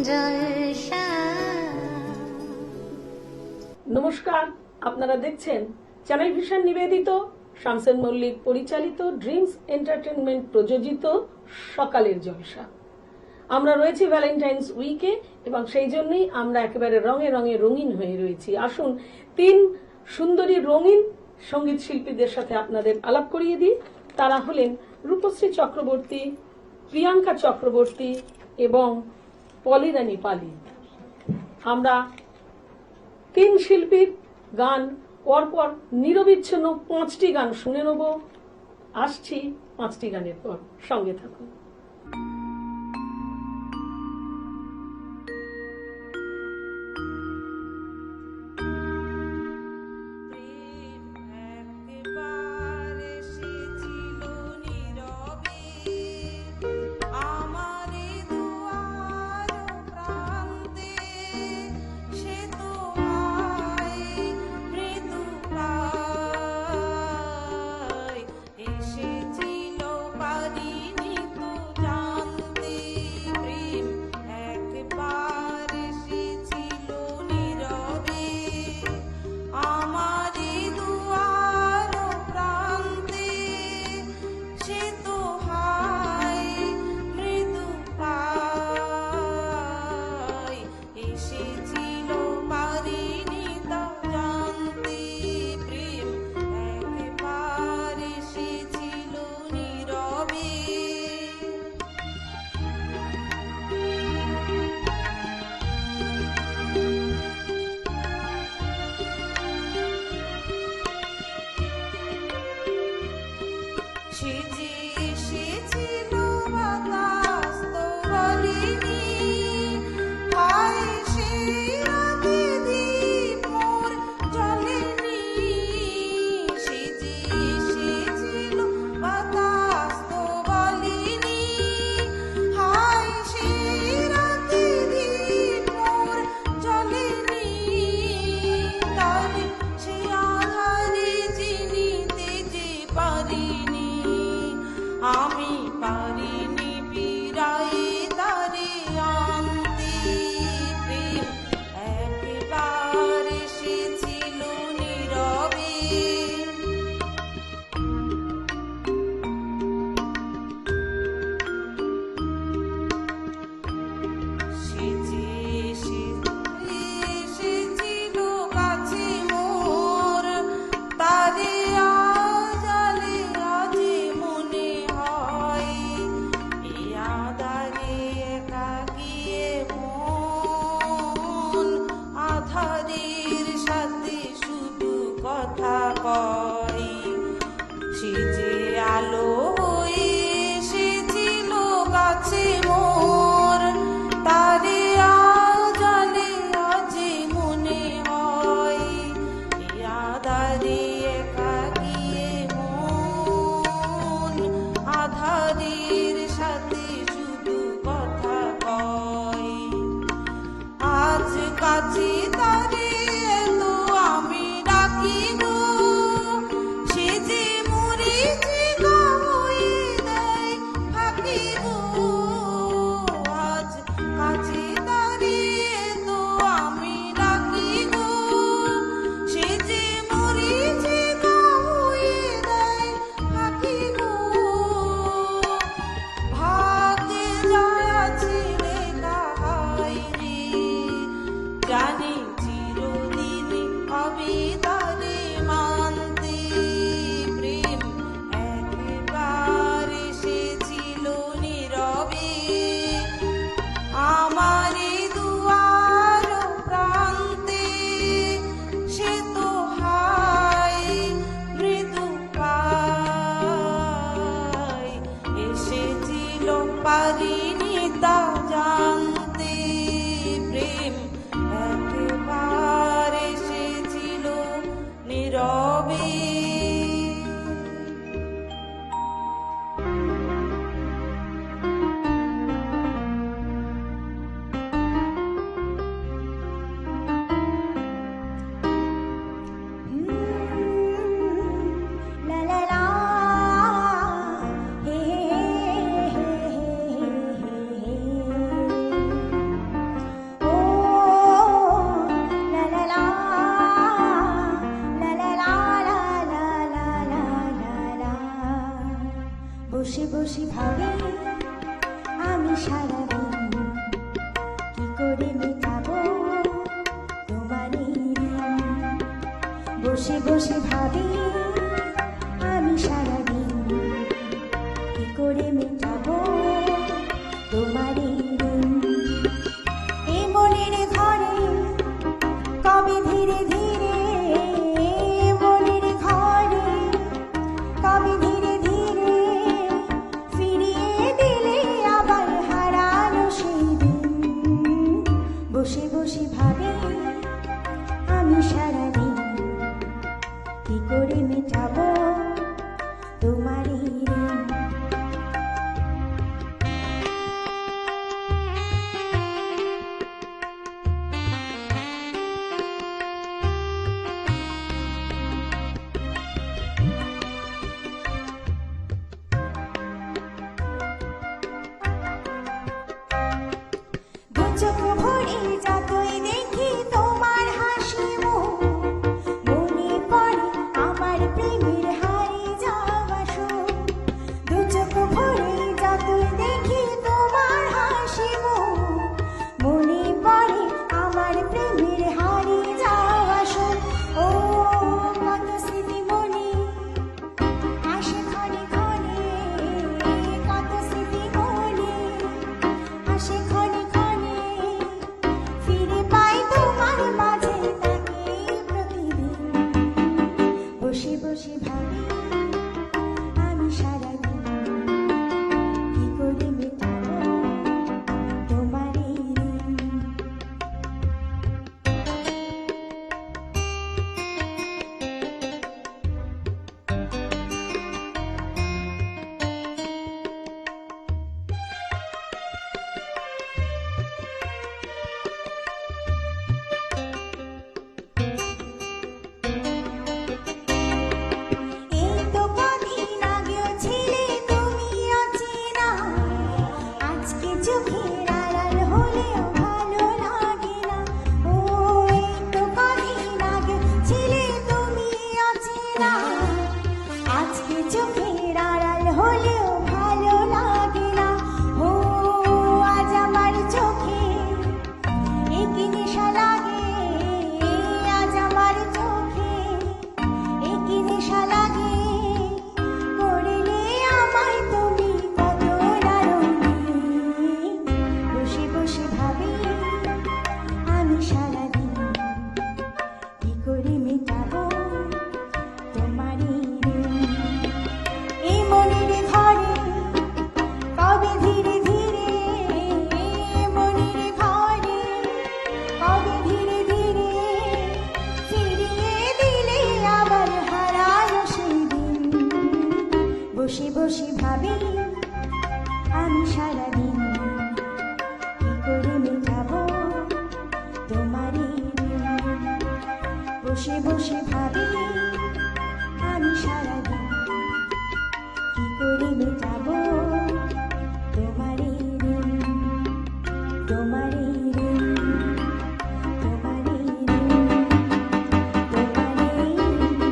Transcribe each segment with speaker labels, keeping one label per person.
Speaker 1: জলসা।
Speaker 2: নমস্কার, আপনারা দেখছেন চ্যানেল ভিশন নিবেদিত শামসেন মল্লিক পরিচালিত ড্রিমস এন্টারটেনমেন্ট প্রযোজিত সকালের জলসা। আমরা রয়েছি ভ্যালেন্টাইন্স উইকে এবং সেই জন্যই আমরা একেবারে রঙে রঙে রঙিন হয়ে রয়েছি। আসুন তিন সুন্দরী রঙিন সঙ্গীত শিল্পীদের সাথে আপনাদের আলাপ করিয়ে দিই। তারা হলেন রূপশ্রী চক্রবর্তী, প্রিয়াঙ্কা চক্রবর্তী এবং পলিরানী পালি। আমরা তিন শিল্পীর গান পরপর নিরবিচ্ছিন্ন 5টি গান শুনে নেব। আসছি 5টি গানের পর, সঙ্গে থাকুন।
Speaker 1: বসে বসে ভাবি আমি সারাদিন কি করে মেটাবো তোমার এই ঋণ। বসে বসে ভাবি আমি সারাদিন কি করে মেটাবো তোমার এই ঋণ। এই মনের ঘরে কবে ধীরে ধীরে, মনের ঘরে কবে ধীরে ধীরে ফিরিয়ে দিলে আবার হারানো সেই দিন। বসে বসে ভাবি আমি সারাদিন কি করে মেটাবো তোমার এই ঋণ। দু চোখ ভরে যতই দেখি তোমার হাসি মুখ, মনে পড়ে আমার প্রেমের হারিয়ে যাওয়া সুখ। দু চোখ ভরে যতই দেখি তোমার হাসি মুখ, মনে পড়ে আমার প্রেমের হারিয়ে যাওয়া সুখ। ও কত স্মৃতি মনে আসে ক্ষণে ক্ষণে, কত স্মৃতি মনে আসে ক্ষণে ক্ষণে, ফিরে পাই তোমার মাঝে তাকে প্রতিদিন। বসে বসে ভাবি আমি সারাদিন কি করে মেটাবো তোমার এই ঋণ। এই তো কদিন আগেও ছিলে তুমি অচেনা, আজকে চোখের আড়াল হলেও ভালো লাগে না। ও এই তো কদিন আগেও ছিলে তুমি অচেনা, আজকে চোখের আড়াল হলেও ভালো লাগে না। ও আজ আমার চোখে একই নেশা লাগে, আজ আমার চোখে একই নেশা লাগে, করলে আমায় তুমি কত না রঙিন। বসে বসে ভাবি আমি সারাদিন কি করে মেটাবো তোমার এই ঋণ। এই মনের ঘরে কবে ধীরে ধীরে, মনের ঘরে কবে ধীরে ধীরে ফিরিয়ে দিলে আবার হারানো সেই দিন। বসে বসে ভাবি আমি সারাদিন কি করে মেটাবো তোমার এই ঋণ। বসে বসে ভাবি আমি সারাদিন কি করে মেটাবো তোমার এই ঋণ। তোমার এই ঋণ, তোমার এই ঋণ, তোমার এই ঋণ।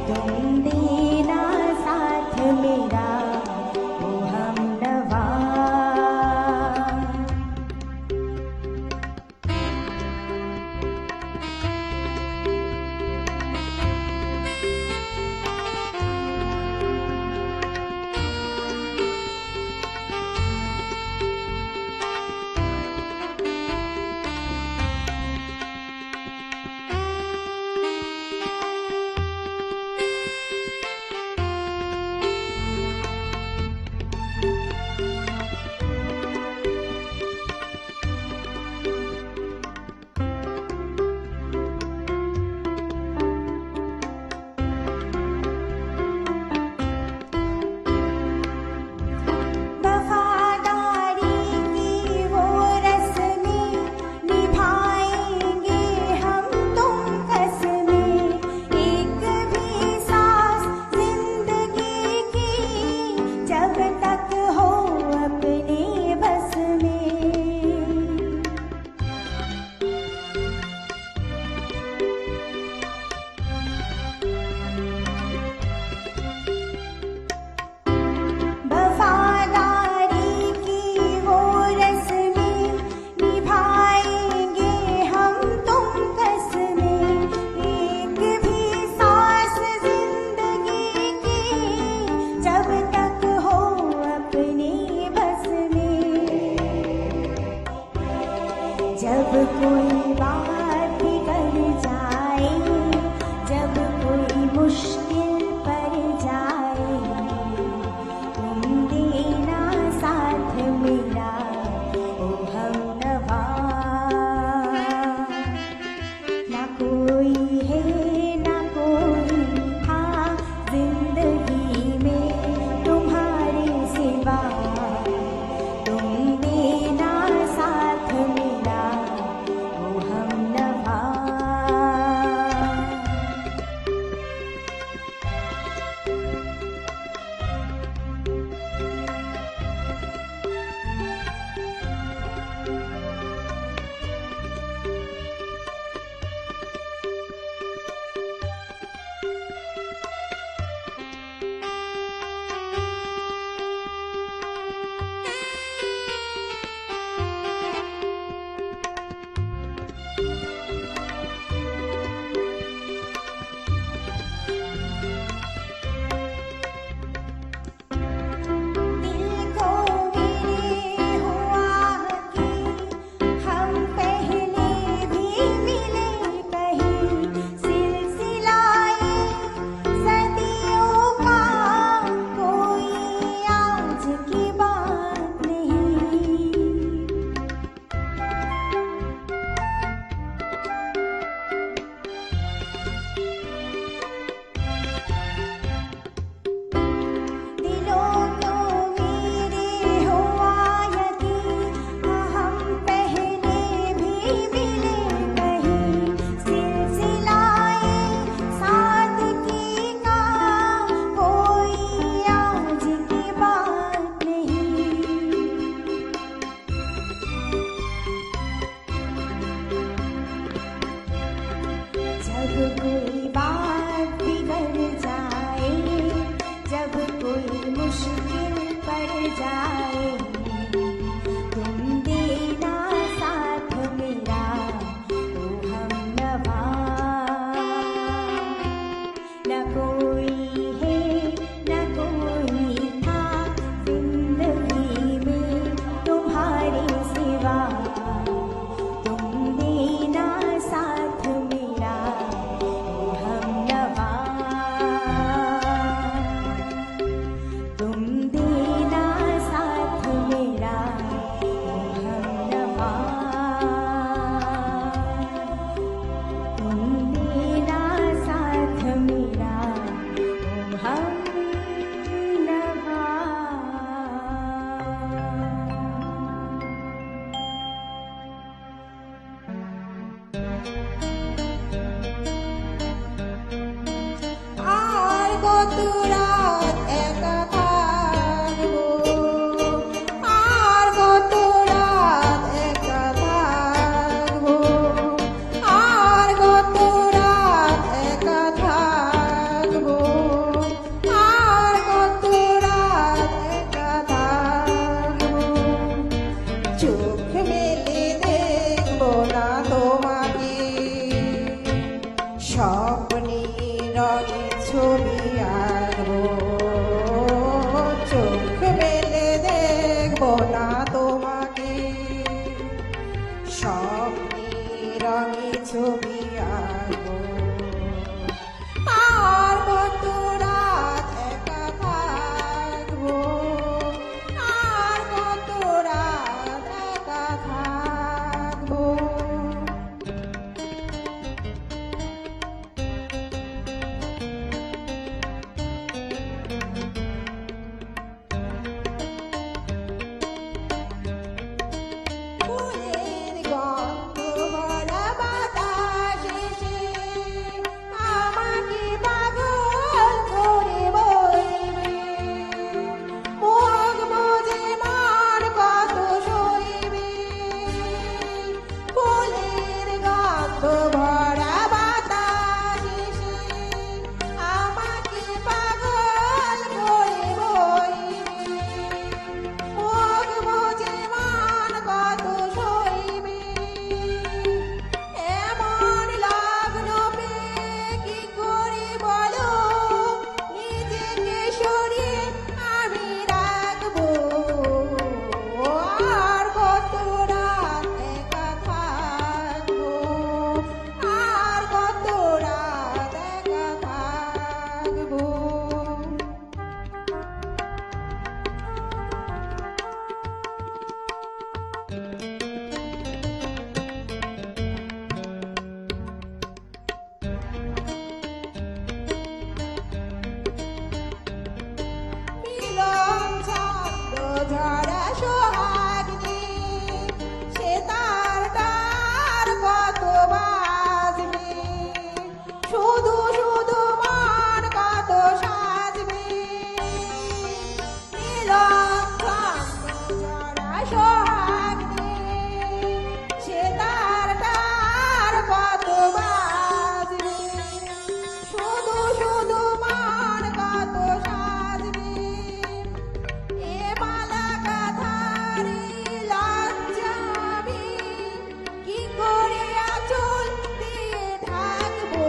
Speaker 1: तुम देना साथ मेरा ओ हमनवा। वफादारी की वो रस्में निभाएंगे हम तुम कसमें, एक भी सांस जिंदगी की जब तक हो अपने बस में। वफादारी की वो रस्में निभाएंगे हम तुम कसमें, एक भी सांस जिंदगी की जब तक हो अपने बस में। जब कोई बात बिगड़ जाए, जब कोई मुश्किल पड़ जाए, तुम देना साथ मेरा ओ हमनवा। ना कोई है ना कोई था जिंदगी में तुम्हारे सिवा, तुम देना साथ मेरा ओ हमनवा। दिल को मेरे हुआ कि हम पहले भी मिले कहीं, सिलसिलाए सदियों का कोई आज की बात नहीं। दिलों को मेरे हुआ यकीन हम पहले भी मिले कहीं, सिलसिलाए सादगी का कोई आज की बात नहीं। जब कोई बात बिगड़ जाए, जब कोई मुश्किल पड़ जाए, तुम देना साथ मेरा ओ हमनवा। न कोई है न कोई था जिंदगी में तुम्हारे सिवा, तुम देना साथ मेरा ओ हमनवा। तुम देना साथ मेरा ओ हमनवा। तुम देना साथ मेरा ओ हमनवा। আর কত রাত একা থাকবো, আর কত রাত একা থাকবো, আর কত রাত একা থাকবো। রঙে ছবি আঁকবো চোখ মেলে দেখবো না তোমাকে স্বপ্নে রঙে ছবি আঁকবো আর কত রাত একা থাকবো আর কত রাত একা থাকবো ফুলের গন্ধ ভরা বাতাস এসে আমাকে পাগল করে বইবে মুখ বুজে মন কত সইবে ফুলের গন্ধ ভরা বাতাস এসে আমাকে পাগল করে বইবে মুখ বুজে মন কত সইবে এমন লগ্ন পেয়ে কি করি বলো নিজেকে সরিয়ে আমি রাখবো আর কত রাত একা থাকবো আর কত রাত একা থাকবো মিলন ছন্দ ঝরা সোহাগনি সে তার কত বাজবে শুধু শুধু মন কত সাজবে মিলন ছন্দ ঝরা সোহাগনি সে তার কত বাজবে শুধু শুধু মন কত সাজবে এ মালা গাঁথারি লজ্জা আমি কি করে আঁচল দিয়ে ঢাকবো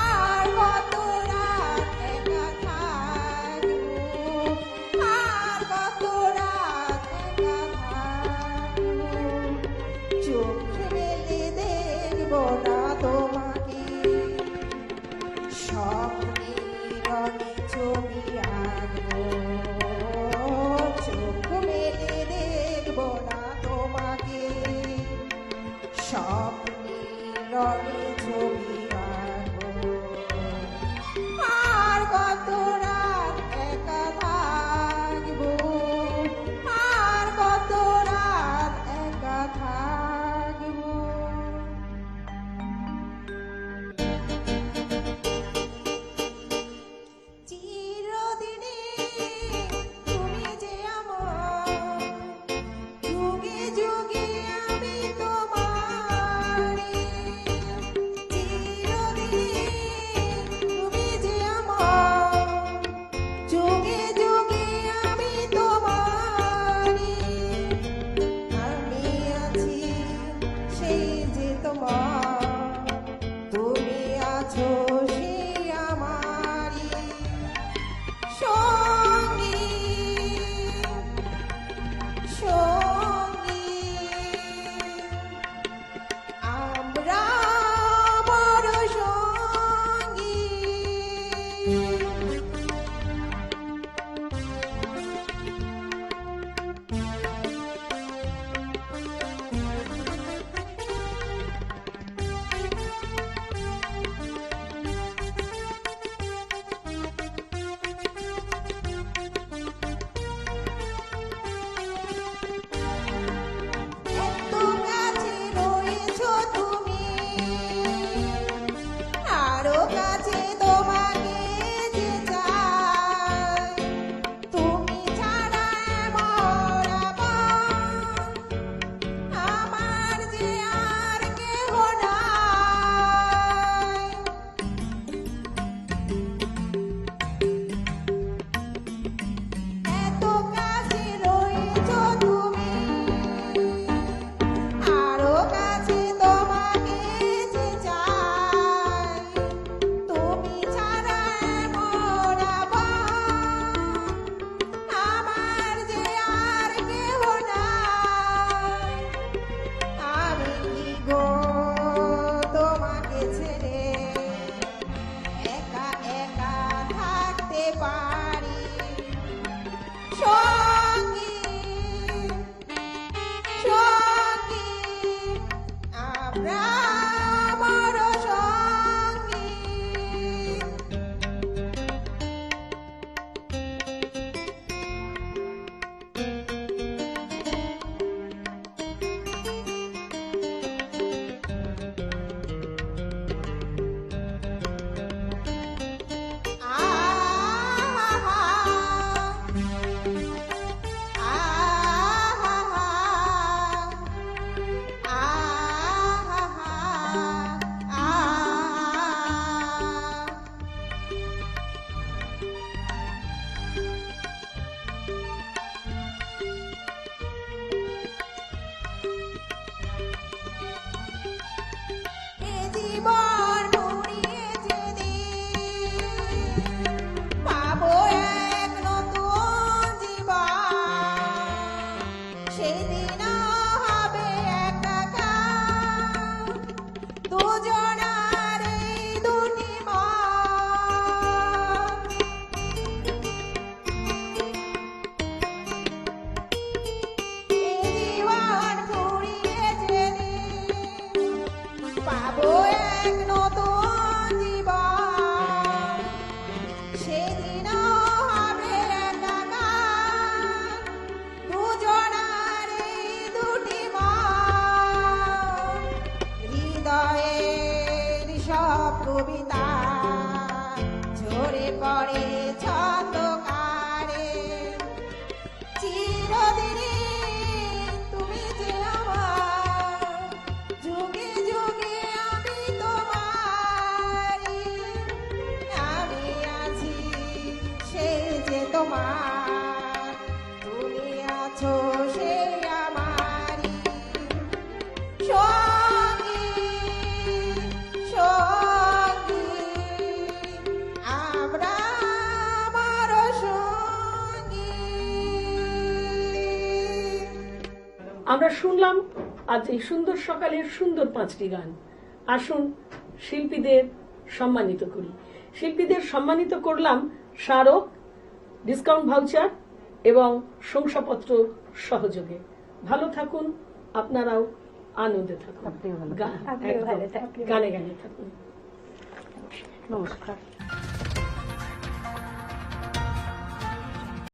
Speaker 1: আর কত রাত একা থাকবো আর কত রাত একা থাকবো চোখ মেলে দেখবো না তোমাকে স্বপ্নে রঙে ছবি আঁকবো চোখ মেলে দেখবো না তোমাকে স্বপ্নে রঙে ছবি আঁকবো আর কত রাত একা থাকবো আর কত রাত একা থাকবো চিরদিনের তোমার, তুমি আছো সে আমারই সঙ্গী, সঙ্গী, আমরা আমার সঙ্গী।
Speaker 2: আমরা শুনলাম আজ এই সুন্দর সকালের সুন্দর 5টি গান। আসুন শিল্পীদের সম্মানিত করি। শিল্পীদের সম্মানিত করলাম স্মারক, ডিসকাউন্ট ভাউচার এবং শংসাপত্র সহযোগে। ভালো থাকুন, আপনারাও আনন্দে থাকুন,
Speaker 3: আপনিও ভালো
Speaker 2: গা-
Speaker 3: থাকুন।
Speaker 2: একদম, গানে গানে থাকুন।
Speaker 3: নমস্কার।